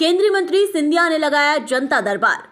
केंद्रीय मंत्री सिंधिया ने लगाया जनता दरबार।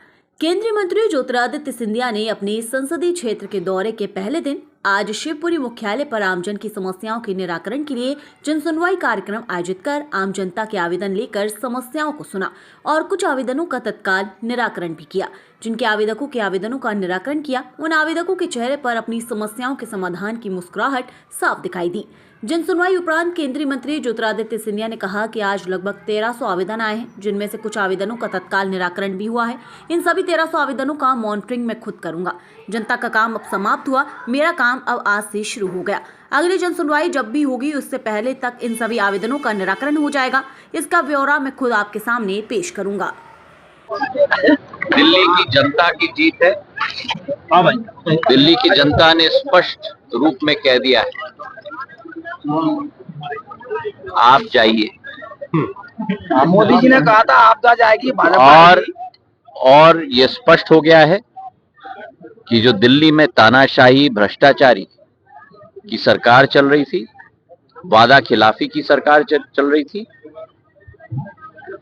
केंद्रीय मंत्री ज्योतिरादित्य सिंधिया ने अपने संसदीय क्षेत्र के दौरे के पहले दिन आज शिवपुरी मुख्यालय पर आमजन की समस्याओं के निराकरण के लिए जनसुनवाई कार्यक्रम आयोजित कर आम जनता के आवेदन लेकर समस्याओं को सुना और कुछ आवेदनों का तत्काल निराकरण भी किया। जिनके आवेदकों के आवेदनों का निराकरण किया, उन आवेदकों के चेहरे पर अपनी समस्याओं के समाधान की मुस्कुराहट साफ दिखाई दी। जनसुनवाई उपरांत केंद्रीय मंत्री ज्योतिरादित्य सिंधिया ने कहा कि आज लगभग 1300 आवेदन आए हैं, जिनमें से कुछ आवेदनों का तत्काल निराकरण भी हुआ है। इन सभी 1300 आवेदनों का मॉनिटरिंग मैं खुद करूंगा। जनता का काम अब समाप्त हुआ, मेरा काम अब आज से शुरू हो गया। अगली जनसुनवाई जब भी होगी उससे पहले तक इन सभी आवेदनों का निराकरण हो जाएगा। इसका ब्यौरा मैं खुद आपके सामने पेश करूंगा। दिल्ली की जनता की जीत है। हाँ भाई, दिल्ली की जनता ने स्पष्ट रूप में कह दिया है, आप जाइए। मोदी जी ने कहा था आपदा जाएगी और ये स्पष्ट हो गया है कि जो दिल्ली में तानाशाही भ्रष्टाचारी की सरकार चल रही थी, वादा खिलाफी की सरकार चल रही थी,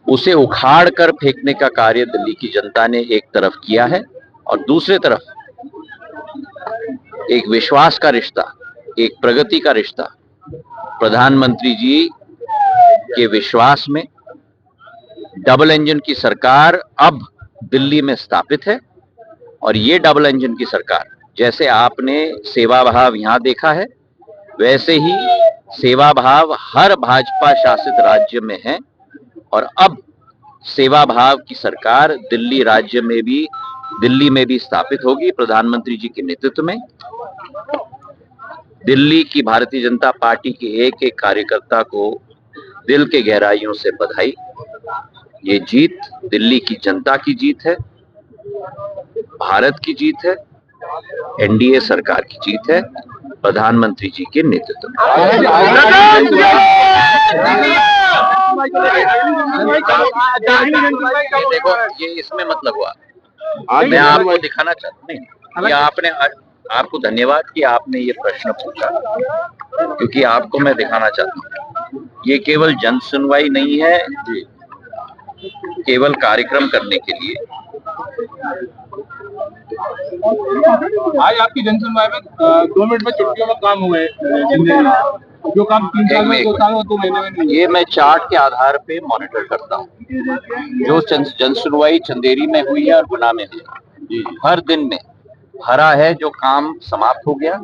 उसे उखाड़ कर फेंकने का कार्य दिल्ली की जनता ने एक तरफ किया है और दूसरे तरफ एक विश्वास का रिश्ता, एक प्रगति का रिश्ता प्रधानमंत्री जी के विश्वास में डबल इंजन की सरकार अब दिल्ली में स्थापित है। और ये डबल इंजन की सरकार, जैसे आपने सेवा भाव यहां देखा है, वैसे ही सेवा भाव हर भाजपा शासित राज्य में है। और अब सेवा भाव की सरकार दिल्ली में भी स्थापित होगी प्रधानमंत्री जी के नेतृत्व में। दिल्ली की भारतीय जनता पार्टी के एक एक कार्यकर्ता को दिल के गहराइयों से बधाई। ये जीत दिल्ली की जनता की जीत है, भारत की जीत है, एनडीए सरकार की जीत है, प्रधानमंत्री जी के नेतृत्व में। देखो, ये इसमें मतलब हुआ, मैं आपको दिखाना चाहता हूँ, ये आपको धन्यवाद कि आपने ये प्रश्न पूछा, क्योंकि आपको मैं दिखाना चाहता हूँ ये केवल जन सुनवाई नहीं है केवल कार्यक्रम करने के लिए। आज आपकी जन सुनवाई में 2 मिनट में चुटकियों में काम हुए, जो काम 3 साल में 2 साल में 2 महीने में नहीं। ये मैं चार्ट के आधार पे मॉनिटर करता हूँ। जो जन सुनवाई चंदेरी में हुई है और गुना में हुई, हर दिन में हरा है जो काम समाप्त हो गया,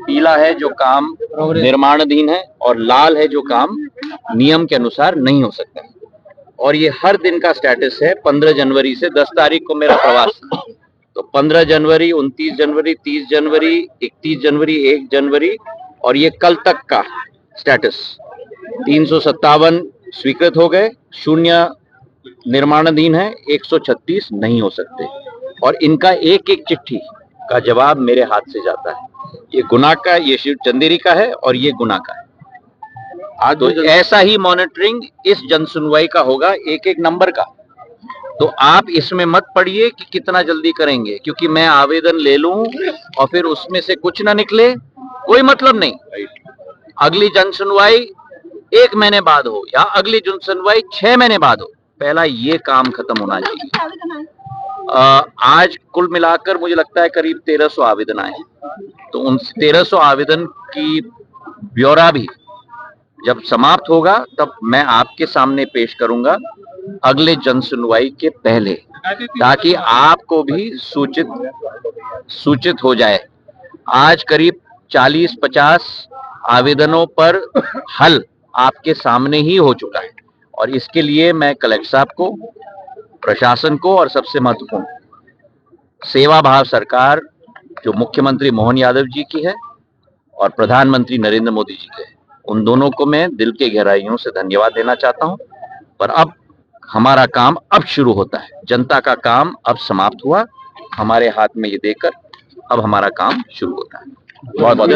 पीला है जो काम निर्माणाधीन है, और लाल है जो काम नियम के अनुसार नहीं हो सकता। और ये हर दिन का स्टेटस है। 15 जनवरी से 10 तारीख को मेरा प्रवास, तो 15 जनवरी, 29 जनवरी, 30 जनवरी, 31 जनवरी, 1 जनवरी और ये कल तक का स्टेटस। 357 स्वीकृत हो गए, 0 निर्माणाधीन है, 136 नहीं हो सकते। और इनका एक एक चिट्ठी का जवाब मेरे हाथ से जाता है। ये गुना का, ये शिव चंदेरी का है और ये गुना का है। तो ऐसा ही मॉनिटरिंग इस जनसुनवाई का होगा, एक एक नंबर का। तो आप इसमें मत पड़िए कि कितना जल्दी करेंगे, क्योंकि मैं आवेदन ले लूं और फिर उसमें से कुछ ना निकले, कोई मतलब नहीं। अगली जनसुनवाई 1 महीने बाद हो या अगली जनसुनवाई 6 महीने बाद हो, पहला ये काम खत्म होना चाहिए। आज कुल मिलाकर मुझे लगता है करीब 1300 आवेदन आए हैं। तो उन 1300 आवेदन की ब्यौरा भी जब समाप्त होगा तब मैं आपके सामने पेश करूंगा अगले जनसुनवाई के पहले, ताकि आपको भी सूचित हो जाए। आज करीब 40-50 आवेदनों पर हल आपके सामने ही हो चुका है। और इसके लिए मैं कलेक्टर साहब को, प्रशासन को और सबसे महत्वपूर्ण सेवा भाव सरकार जो मुख्यमंत्री मोहन यादव जी की है और प्रधानमंत्री नरेंद्र मोदी जी के, उन दोनों को मैं दिल के गहराइयों से धन्यवाद देना चाहता हूं। पर अब हमारा काम अब शुरू होता है, जनता का काम अब समाप्त हुआ, हमारे हाथ में ये देकर अब हमारा काम शुरू होता है। बहुत बहुत